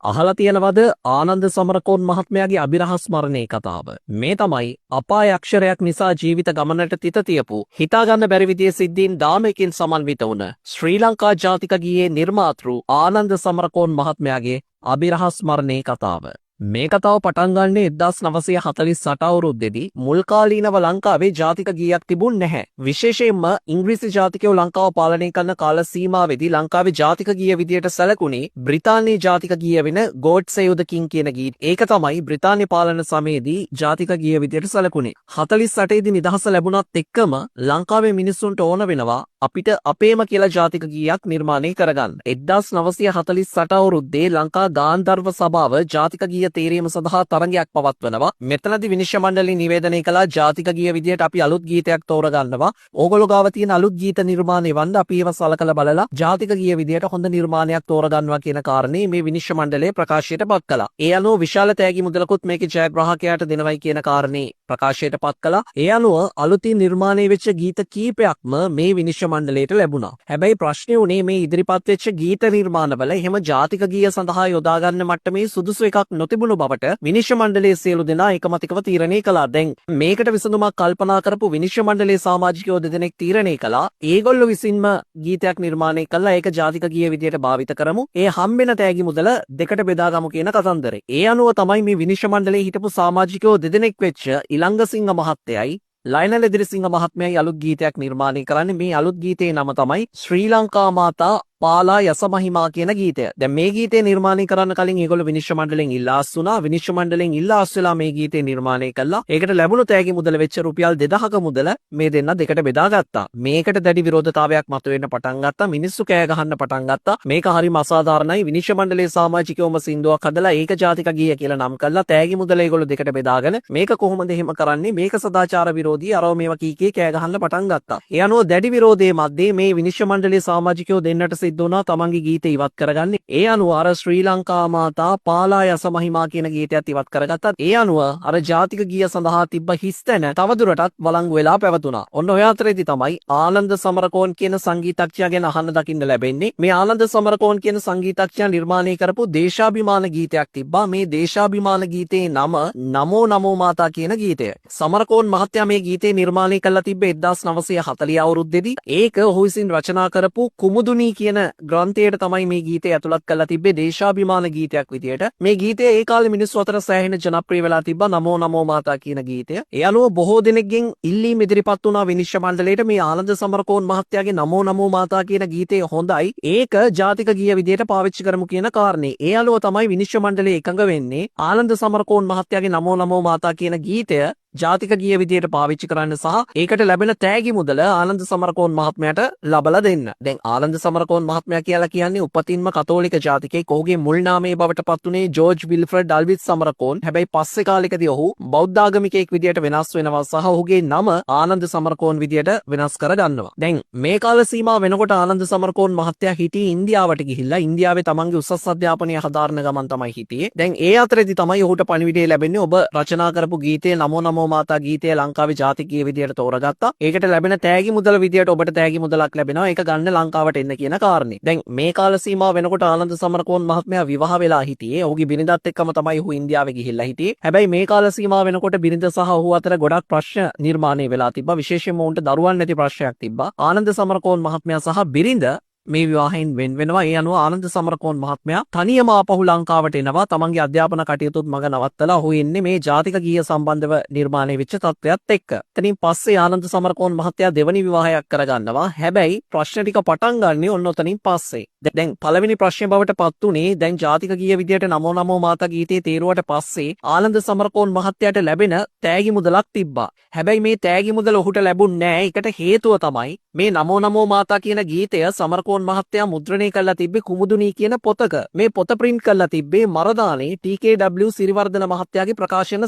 අහලා තියෙනවද ආනන්ද සමරකෝන් මහත්මයාගේ අභිරහස් මරණේ කතාව? මේ තමයි අපාය අක්ෂරයක් නිසා ජීවිත ගමනට තිත තියපු හිතාගන්න බැරි විදිහේ සිද්ධීන් දාමයකින් සමන්විත වුණ ශ්‍රී ලංකා ජාතික ගීයේ නිර්මාතෘ ආනන්ද සමරකෝන් මහත්මයාගේ අභිරහස් මරණේ කතාව. මේ කතාව පටන් ගන්නේ 1948 අවුරුද්දේදී මුල් කාලීනව ලංකාවේ ජාතික ගීයක් තිබුණ නැහැ. විශේෂයෙන්ම ඉංග්‍රීසි ජාතිකයෝ ලංකාව පාලනය කරන කාල සීමාවෙදී ලංකාවේ ජාතික ගීය විදියට සැලකුණේ බ්‍රිතාන්‍යයේ ජාතික ගීය වෙන God Save the King කියන ගීත. ඒක තමයි බ්‍රිතාන්‍ය පාලන සමයේදී ජාතික ගීය විදියට සැලකුණේ. 48 දී නිදහස ලැබුණත් එක්කම ලංකාවේ මිනිස්සුන්ට ඕන වෙනවා අපිට අපේම කියලා ජාතික ගීයක් නිර්මාණය කරගන්න. 1948 අවුරුද්දේ ලංකා ගාන්ධර්ව සභාව ජාතික ගීය තීරීම සඳහා තරගයක් පවත්වනවා. මෙතනදී විනිශ්චය මණ්ඩලය නිවේදනය කළා ජාතික ගීය විදියට අපි අලුත් ගීතයක් තෝරගන්නවා. ඕගොල්ලෝ ගාව තියෙන අලුත් ගීත නිර්මාණය වන්න අපි ඒව සලකලා බලලා ජාතික ගීය විදියට හොඳ නිර්මාණයක් තෝරගන්නවා කියන කාරණේ මේ විනිශ්චය මණ්ඩලය ප්‍රකාශයට පත් කළා. ඒ අනුව විශාල තෑගි මුදලකුත් මේකේ ජයග්‍රාහකයාට දෙනවයි කියන කාරණේ ප්‍රකාශයට පත් කළා. ඒ අනුව අලුතින් නිර්මාණය වෙච්ච ගීත කීපයක්ම මේ විනිශ්චය මණ්ඩලයට ලැබුණා. හැබැයි ප්‍රශ්නේ උනේ මේ ඉදිරිපත් වෙච්ච ගීත නිර්මාණවල එහෙම ජාතික ගීය සඳහා යොදා ගන්න මට්ටමේ සුදුසු එකක් නොතිබුණු බවට විනිශ්චය මණ්ඩලයේ සියලු දෙනා එකමතිකව තීරණය කළා. දැන් මේකට විසඳුමක් කල්පනා කරපු විනිශ්චය මණ්ඩලයේ සමාජිකයෝ දෙදෙනෙක් තීරණය කළා ඒගොල්ලෝ විසින්ම ගීතයක් නිර්මාණය කළා ඒක ජාතික ගීය විදියට භාවිත කරමු. ඒ හම්බෙන තෑගි මුදල දෙකට බෙදාගමු කියන කතන්දරේ. ඒ අනුව තමයි මේ විනිශ්චය මණ්ඩලයේ හිටපු සමාජිකයෝ දෙදෙනෙක් වෙච්ච ඉලංගසිංහ මහත්තයයි ලයනල් එදිරිසිංහ මහත්මයායි අලුත් ගීතයක් නිර්මාණය කරන්නේ. මේ අලුත් ගීතේ නම තමයි ශ්‍රී ලංකා මාතා පාලා යස මහිමා කියන ගීතය. දැන් මේ ගීතේ නිර්මාණය කරන්න කලින් ඒගොල්ලෝ විනිශ්චය මණ්ඩලයෙන් ඉල්ලාස් වුණා. විනිශ්චය මණ්ඩලයෙන් ඉල්ලාස් වෙලා මේ ගීතේ නිර්මාණය කළා. ඒකට ලැබුණු තෑගි මුදල වෙච්ච රුපියල් 2000ක මුදල මේ දෙන්න දෙකට බෙදාගත්තා. මේකට දැඩි විරෝධතාවයක් මතුවෙන්න පටන් ගත්තා. මිනිස්සු කෑ ගහන්න පටන් ගත්තා. මේක හරිම අසාධාරණයි. විනිශ්චය මණ්ඩලයේ සමාජිකයෝම සින්දුවක් හදලා ඒක ජාතික ගීය කියලා නම් කළා. තෑගි මුදල ඒගොල්ලෝ දෙකට බෙදාගෙන මේක කොහොමද එහෙම කරන්නේ? මේක සදාචාර විරෝධී අරව මේවා කීකේ කෑ ගහන්න පටන් ගත්තා. ඒ අනුව දැඩි විරෝධයේ මැද්දේ මේ විනිශ්චය මණ්ඩලයේ සමාජිකයෝ දෙන්නට සිද්ධ වුණා තමන්ගේ ගීතය ඉවත් කරගන්නේ. ඒ අනුව අර ශ්‍රී ලංකා මාතා පාලා යස මහිමා කියන ගීතයත් ඉවත් කරගත්තා. ඒ අනුව අර ජාතික ගීය සඳහා තිබ්බ හිස්තැන තවදුරටත් වළංගු වෙලා පැවතුණා. ඔන්න ඔය අතරේදී තමයි ආනන්ද සමරකෝන් කියන සංගීතඥයා ගැන අහන්න දකින්න ලැබෙන්නේ. මේ ආනන්ද සමරකෝන් කියන සංගීතඥයා නිර්මාණය කරපු දේශාභිමාන ගීතයක් තිබ්බා. මේ දේශාභිමාන ගීතේ නම නමෝ නමෝ මාතා කියන ගීතය. සමරකෝන් මහත්තයා මේ ගීතේ නිර්මාණය කළා තිබ්බේ 1940 අවුරුද්දේදී. ඒක ඔහු විසින් රචනා කරපු කුමුදුනී කියන ග්‍රන්ථයට තමයි මේ ගීතය ඇතුළත් කරලා තිබ්බේ දේශාභිමාන ගීතයක් විදියට. මේ ගීතය ඒ කාලේ මිනිස්සු අතර සෑහෙන ජනප්‍රිය වෙලා තිබ්බා නමෝ නමෝ මාතා කියන ගීතය. ඒ අනුව බොහෝ දෙනෙක්ගෙන් ඉල්ලීම් ඉදිරිපත් වුණා විනිශ්චය මණ්ඩලයට මේ ආනන්ද සමරකෝන් මහත්තයාගේ නමෝ නමෝ මාතා කියන ගීතය හොඳයි. ඒක ජාතික ගීය විදියට පාවිච්චි කරමු කියන කාරණේ. ඒ අනුව තමයි විනිශ්චය මණ්ඩලය එකඟ වෙන්නේ ආනන්ද සමරකෝන් මහත්තයාගේ නමෝ නමෝ මාතා කියන ගීතය ජාතික ගීය විදියට පාවිච්චි කරන්න සහ ඒකට ලැබෙන තෑගි මුදල ආනන්ද සමරකෝන් මහත්මයාට ලබලා දෙන්න. දැන් ආනන්ද සමරකෝන් මහත්මයා කියලා කියන්නේ උපතින්ම කතෝලික ජාතිකයෙක්. ඔහුගේ මුල් නාමය බවට පත් වුණේ ජෝර්ජ් විල්ෆ්‍රඩ් ඩල්විස් සමරකෝන්. හැබැයි පස්සේ කාලෙකදී ඔහු බෞද්ධ ආගමිකයෙක් විදියට වෙනස් වෙනවා සහ ඔහුගේ නම ආනන්ද සමරකෝන් විදියට වෙනස් කරගන්නවා. දැන් මේ කාල සීමාව වෙනකොට ආනන්ද සමරකෝන් මහත්තයා හිටියේ ඉන්දියාවට ගිහිල්ලා ඉන්දියාවේ තමන්ගේ උසස් අධ්‍යාපනය හදාරන ගමන් තමයි හිටියේ. දැන් ඒ අතරේදී තමයි ඔහුට පණිවිඩය ලැබෙන්නේ ඔබ රචනා කරපු ගීතේ නමෝ නමෝ මාතා ගීතය ලංකාවේ ජාතික ගීය විදියට තෝරගත්තා. ඒකට ලැබෙන තෑගි මුදල විදියට ඔබට තෑගි මුදලක් ලැබෙනවා. ඒක ගන්න ලංකාවට එන්න කියන කාරණේ. දැන් මේ කාල සීමාව වෙනකොට ආනන්ද සමරකෝන් මහත්මයා විවාහ වෙලා හිටියේ. ඔහුගේ බිරිඳත් එක්කම තමයි ඔහු ඉන්දියාවේ ගිහිල්ලා හිටියේ. හැබැයි මේ කාල සීමාව වෙනකොට බිරිඳ සහ ඔහු අතර ගොඩක් ප්‍රශ්න නිර්මාණය වෙලා තිබ්බා. විශේෂයෙන්ම ඔවුන්ට දරුවන් නැති ප්‍රශ්නයක් තිබ්බා. ආනන්ද සමරකෝන් මහත්මයා සහ බිරිඳ මේ විවාහයෙන් වෙන් වෙනවා. ඒ අනුව ආනන්ද සමරකෝන් මහත්මයා තනියම ආපහු ලංකාවට එනවා. තමන්ගේ අධ්‍යාපන කටයුතුත් මග නවත්තලා ඔහු එන්නේ මේ ජාතික ගීය සම්බන්ධව නිර්මාණය වෙච්ච තත්ත්වයක් එක්ක. එතනින් පස්සේ ආනන්ද සමරකෝන් මහත්තයා දෙවනි විවාහයක් කරගන්නවා. හැබැයි ප්‍රශ්න ටික පටන් ගන්නේ ඔන්න ඔතනින් පස්සේ. දැන් පළවෙනි ප්‍රශ්නේ බවට පත් උනේ දැන් ජාතික ගීය විදියට නමෝ නමෝ මාතා ගීතේ තේරුවට පස්සේ ආනන්ද සමරකෝන් මහත්තයාට ලැබෙන තෑගි මුදලක් තිබ්බා. හැබැයි මේ තෑගි මුදල ඔහුට ලැබුණ නෑ. ඒකට හේතුව තමයි මේ නමෝ නමෝ මාතා කියන ගීතය සමරකෝන් මහත්තයා මුද්‍රණය කරලා තිබ්බේ කුමුදුනී කියන පොතක. මේ පොත print කරලා තිබ්බේ මරදානේ TKW සිරිවර්ධන මහත්තයාගේ ප්‍රකාශන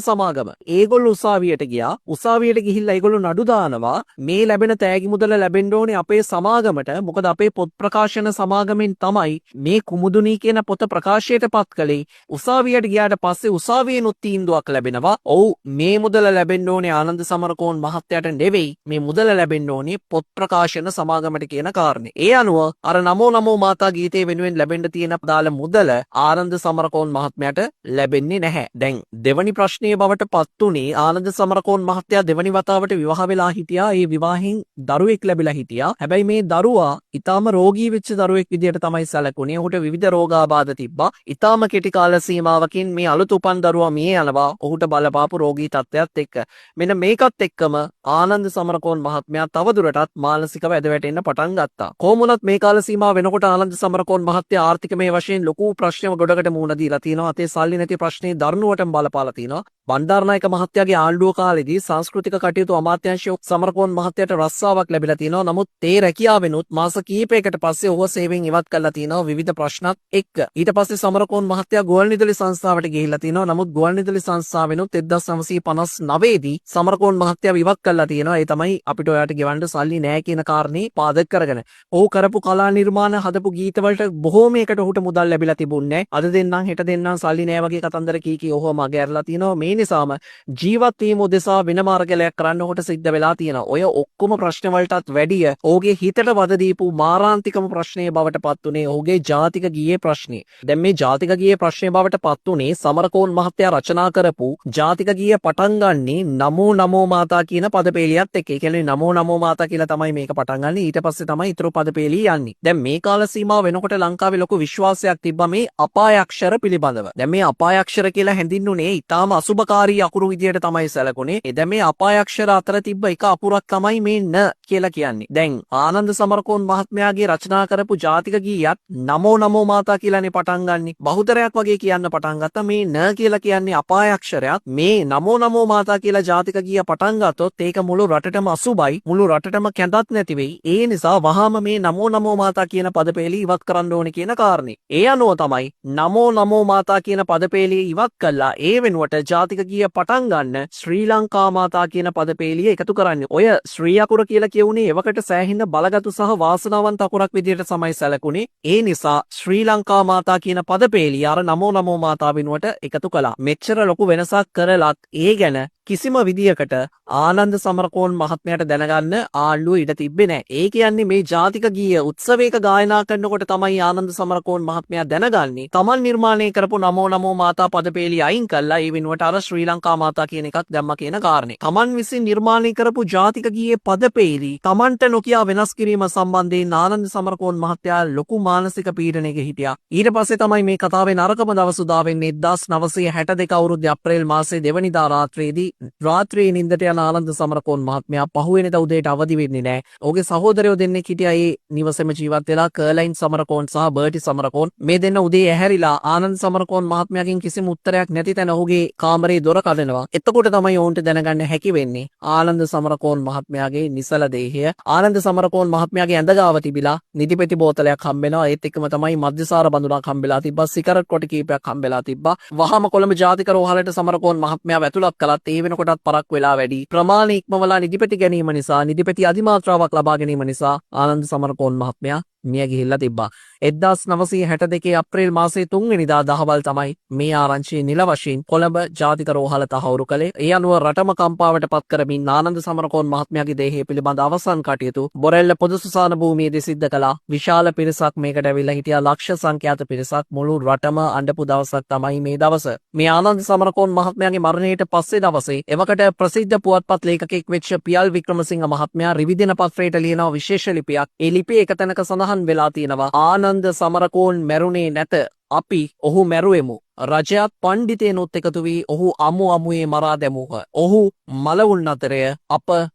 සමාගම. ඒගොල්ලෝ උසාවියට ගියා. උසාවියට ගිහිල්ලා ඒගොල්ලෝ නඩු දානවා මේ ලැබෙන තෑගි මුදල ලැබෙන්න ඕනේ අපේ සමාගමට. මොකද අපේ පොත් ප්‍රකාශන සමාගමෙන් තමයි මේ කුමුදුනී කියන පොත ප්‍රකාශයට පත් කළේ. උසාවියට ගියාට පස්සේ උසාවියෙනුත් තීන්දුවක් ලැබෙනවා. ඔව් මේ මුදල ලැබෙන්න ඕනේ ආනන්ද සමරකෝන් මහත්තයාට නෙවෙයි. මේ මුදල ලැබෙන්න ඕනේ පොත් ප්‍රකාශන සමාගමට කියන කාරණේ. ඒ අනුව අර නමෝ නමෝ මාතා ගීතේ වෙනුවෙන් ලැබෙන්න තියෙන දාල මුදල ආනන්ද සමරකෝන් මහත්මයාට ලැබෙන්නේ නැහැ. දැන් දෙවනි ප්‍රශ්නයේ බවට පත් උනේ ආනන්ද සමරකෝන් මහත්තයා දෙවනි වතාවට විවාහ වෙලා හිටියා. ඒ විවාහෙන් දරුවෙක් ලැබිලා හිටියා. හැබැයි මේ දරුවා ඊටාම රෝගී වෙච්ච දරුවෙක් විදියට තමයි සැලකුණේ. ඔහුට විවිධ රෝගාබාධ තිබ්බා. ඊටාම කෙටි කාල සීමාවකින් මේ අලුත් උපන් දරුවා මිය යනවා. ඔහුට බලපාපු රෝගී තත්ත්වයක් එක්ක. මෙන්න මේකත් එක්කම ආනන්ද සමරකෝන් මහත්මයා තවදුරටත් මානසිකව ඇද වැටෙන්න පටන් ගත්තා. කොහොමුණත් මේ කාල සීමාව වෙනකොට ආනන්ද සමරකෝන් මහත්තයා ආර්ථිකමය වශයෙන් ලොකු ප්‍රශ්න ගොඩකට මුහුණ දීලා තිනවා. අතේ සල්ලි නැති ප්‍රශ්නේ දරුණුවටම බලපාලා තිනවා. බණ්ඩාරනායක මහත්තයාගේ ආණ්ඩුව කාලෙදී සංස්කෘතික කටයුතු අමාත්‍යාංශය සමරකෝන් මහත්තයාට රස්සාවක් ලැබිලා තිනවා. නමුත් ඒ රැකියාවෙනුත් මාස කිහිපයකට පස්සේ ඔහුව සේවයෙන් ඉවත් කළා තිනවා විවිධ ප්‍රශ්නත් එක්ක. ඊට පස්සේ සමරකෝන් මහත්තයා ගුවන්විදුලි සංස්ථාවට ගිහිල්ලා තිනවා. නමුත් ගුවන්විදුලි සංස්ථාවෙනුත් 1959 දී සමරකෝන් මහත්තයා ඉවත් කළා තිනවා. ඒ තමයි අපිට ඔයාට ගෙවන්න සල්ලි නැහැ කියන කාරණේ පාදක කරගෙන. ඔහු කරපු කලා නිර්මාණ හදපු ගීතවලට බොහෝමයකට ඔහුට මුදල් ලැබිලා තිබුණේ නැහැ. අද දෙන්නම් හෙට දෙන්නම් සල්ලි නැහැ වගේ කතන්දර කී ඔහුව මගේ ඇරලා තිනවා. මේ නිසාම ජීවත් වීම උදෙසා වෙන මාර්ගයක් කරන්න ඔහුට සිද්ධ වෙලා තියෙනවා. ඔය ඔක්කොම ප්‍රශ්න වලටත් වැඩිය ඔහුගේ හිතට වද දීපු මාරාන්තිකම ප්‍රශ්නයේ බවට පත් උනේ ඔහුගේ ජාතික ගීයේ ප්‍රශ්නේ. දැන් මේ ජාතික ගීයේ ප්‍රශ්නයේ බවට පත් උනේ සමරකෝන් මහත්තයා රචනා කරපු ජාතික ගීය පටන් ගන්නේ නමෝ නමෝ මාතා කියන පදපේලියත් එක්ක. ඒ කියන්නේ නමෝ නමෝ මාතා කියලා තමයි මේක පටන් ගන්නේ. ඊට පස්සේ තමයි ඊතර පදපේලිය යන්නේ. දැන් මේ කාල සීමාව වෙනකොට ලංකාවේ ලොකු විශ්වාසයක් තිබ්බා මේ අපාය අක්ෂර පිළිබඳව. දැන් මේ අපාය අක්ෂර කියලා හැඳින්නුනේ ඊටාම අසුබකාරී අකුරු විදියට තමයි සැලකුනේ. එද මේ අපාය අක්ෂර අතර තිබ්බ එක අකුරක් තමයි මේ න කියලා කියන්නේ. දැන් ආනන්ද සමරකෝන් මහත්මයාගේ රචනා කරපු ජාතික ගීයත් නමෝ නමෝ මාතා කියලානේ පටන් ගන්නෙ. බහුතරයක් වගේ කියන්න පටන් ගත්තා. මේ න කියලා කියන්නේ අපාය අක්ෂරයක්. මේ නමෝ නමෝ මාතා කියලා ජාතික ගීය පටන් ගත්තොත් ඒක මුළු රටටම අසුබයි. මුළු රටටම කැඳත් නැති වෙයි. ඒ නිසා වහාම මේ නමෝ නමෝ මාතා කියන පදපේලිය ඉවත් කරන්න ඕනේ කියන කාරණේ. ඒ අනුව තමයි නමෝ නමෝ මාතා කියන පදපේලිය ඉවත් කළා. ඒ වෙනුවට ජාතික ගීය පටන් ගන්න ශ්‍රී ලංකා මාතා කියන පදපේලිය එකතු කරන්නේ. ඔය ශ්‍රී අකුර කියලා කියුනේ එවකට සෑහෙන බලගතු සහ වාසනාවන්ත අකුරක් විදිහට තමයි සැලකුනේ. ඒ නිසා ශ්‍රී ලංකා මාතා කියන පදපේලිය අර නමෝ නමෝ මාතා වෙනුවට එකතු කළා. මෙච්චර ලොකු වෙනසක් කරලත් ඒ ගැන කිසිම විදියකට ආනන්ද සමරකෝන් මහත්මයාට දැනගන්න ආණ්ඩුව ඉඩ තිබ්බේ නැහැ. ඒ කියන්නේ මේ ජාතික ගීය උත්සවයක ගායනා කරනකොට තමයි ආනන්ද සමරකෝන් මහත්මයා දැනගන්නේ තමන් නිර්මාණය කරපු නමෝ නමෝ මාතා පදපේලිය අයින් කළා. ඒ වෙනුවට අර ශ්‍රී ලංකා මාතා කියන එකක් දැම්මා කියන කාරණේ. තමන් විසින් නිර්මාණය කරපු ජාතික ගීයේ පදපේලි තමන්ට නොකියා වෙනස් කිරීම සම්බන්ධයෙන් ආනන්ද සමරකෝන් මහත්තයා ලොකු මානසික පීඩනයක හිටියා. ඊට පස්සේ තමයි මේ කතාවේ නරකම දවස උදා වෙන්නේ 1962 අවුරුද්දේ අප්‍රේල් මාසයේ දෙවනිදා රාත්‍රියේදී. රාත්‍රියේ නිින්දට යන ආනන්ද සමරකෝන් මහත්මයා පහුවෙනිදා උදේට අවදි වෙන්නේ නැහැ. ඔහුගේ සහෝදරයෝ දෙන්නෙක් හිටියා ඒ නිවසේම ජීවත් වෙලා කර්ලයින් සමරකෝන් සහ බර්ටි සමරකෝන්. මේ දෙන්න උදේ ඇහැරිලා ආනන්ද සමරකෝන් මහත්මයාගෙන් කිසිම උත්තරයක් නැති තැන ඔහුගේ කාමරේ දොර කඩනවා. එතකොට තමයි ඔවුන්ට දැනගන්න හැකි වෙන්නේ ආනන්ද සමරකෝන් මහත්මයාගේ නිසල දේහය. ආනන්ද සමරකෝන් මහත්මයාගේ ඇඳ ගාව තිබිලා නිදිපෙති බෝතලයක් හම්බෙනවා. ඒත් එක්කම තමයි මද්යසාර බඳුනක් හම්බෙලා තිබ්බා. සිගරට් කොටි කීපයක් හම්බෙලා තිබ්බා. වහාම කොළඹ ජාතික රෝහලට සමරකෝන් මහත්මයාව ඇතුළත් කළත් ඒ වෙනකොටත් පරක් වෙලා වැඩි. ප්‍රමාණ ඉක්මවලා නිදිපෙති ගැනීම නිසා නිදිපෙති අධිමාත්‍රාවක් ලබා ගැනීම නිසා ආනන්ද සමරකෝන් මහත්මයා මිය ගිහිල්ලා තිබ්බා. 1962 අප්‍රේල් මාසයේ 3 වෙනිදා දහවල් තමයි මේ ආරංචිය නිල වශයෙන් කොළඹ ජාතික රෝහල තහවුරු කළේ. ඒ අනුව රටම කම්පාවට පත් කරමින් ආනන්ද සමරකෝන් මහත්මයාගේ දේහය පිළිබඳ අවසන් කටයුතු බොරැල්ල පොදු සුසාන භූමියේදී සිද්ධ කළා. විශාල පිරිසක් මේකට ඇවිල්ලා හිටියා. ලක්ෂ සංඛ්‍යාත පිරිසක් මුළු රටම අඬපු දවසක් තමයි මේ දවස. මේ ආනන්ද සමරකෝන් මහත්මයාගේ මරණයට පස්සේ දවසේ එවකට ප්‍රසිද්ධ පුවත්පත් ලේඛකෙක් වෙච්ච පියල් වික්‍රමසිංහ මහත්මයා රිවිදින පත්‍රයට ලියන විශේෂ ලිපියක්. ඒ ලිපියේ එක තැනක සඳහන් වෙලා තියෙනවා ආනන්ද සමරකෝන් මැරුණේ නැත. අපි ඔහු මැරුවෙමු. රජයත් පණ්ඩිතයනොත් එකතු වී ඔහු අමුවේ මරා දැමූහ. ඔහු මලවුන් අතරය අප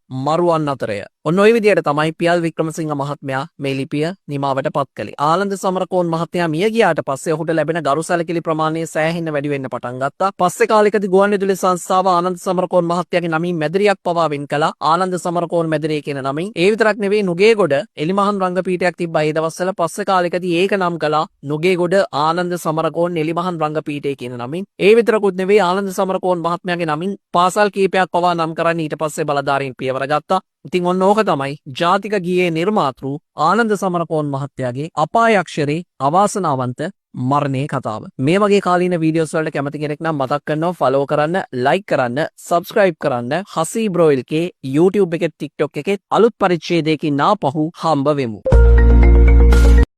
මරුවන් අතරය. ඔන්න ඔය විදියට තමයි පියල් වික්‍රමසිංහ මහත්මයා මේ ලිපිය නිමාවට පත් කළේ. ආනන්ද සමරකෝන් මහත්මයා මිය ගියාට පස්සේ ඔහුට ලැබෙන ගරු සැලකිලි ප්‍රමාණය සෑහෙන්න වැඩි වෙන්න පටන් ගත්තා. පස්සේ කාලෙකදී ගුවන්විදුලි සංස්ථාව ආනන්ද සමරකෝන් මහත්මයාගේ නමින් මැදිරියක් පවා වෙන් කළා. ආනන්ද සමරකෝන් මැදිරිය කියන නමින්. ඒ විතරක් නෙවෙයි නුගේගොඩ එලිමහන් රංගපීඨයක් තිබ්බා ඒ දවස්වල. පස්සේ කාලෙකදී ඒක නම් කළා නුගේගොඩ ආනන්ද සමරකෝන් එලිමහන් රංගපීඨය කියන නමින්. ඒ විතරකුත් නෙවෙයි ආනන්ද සමරකෝන් මහත්මයාගේ නමින් පාසල් කීපයක් පවා නම් කරන්න ඊට පස්සේ බලධාරීන් පියවර ගත්තා. ඉතින් ඔන්න ඕක තමයි ජාතික ගීයේ නිර්මාතෘ ආනන්ද සමරකෝන් මහත්තයාගේ අපාය අක්ෂරේ අවාසනාවන්ත මරණයේ කතාව. මේ වගේ කාලීන වීඩියෝස් වලට කැමති කෙනෙක් නම් මතක් කරනවා ෆලෝ කරන්න, ලයික් කරන්න, සබ්ස්ක්‍රයිබ් කරන්න. හසී බ්‍රොයිල්ගේ YouTube එකේ TikTok එකේ අලුත් පරිච්ඡේදයකින් ආපහු හම්බ වෙමු.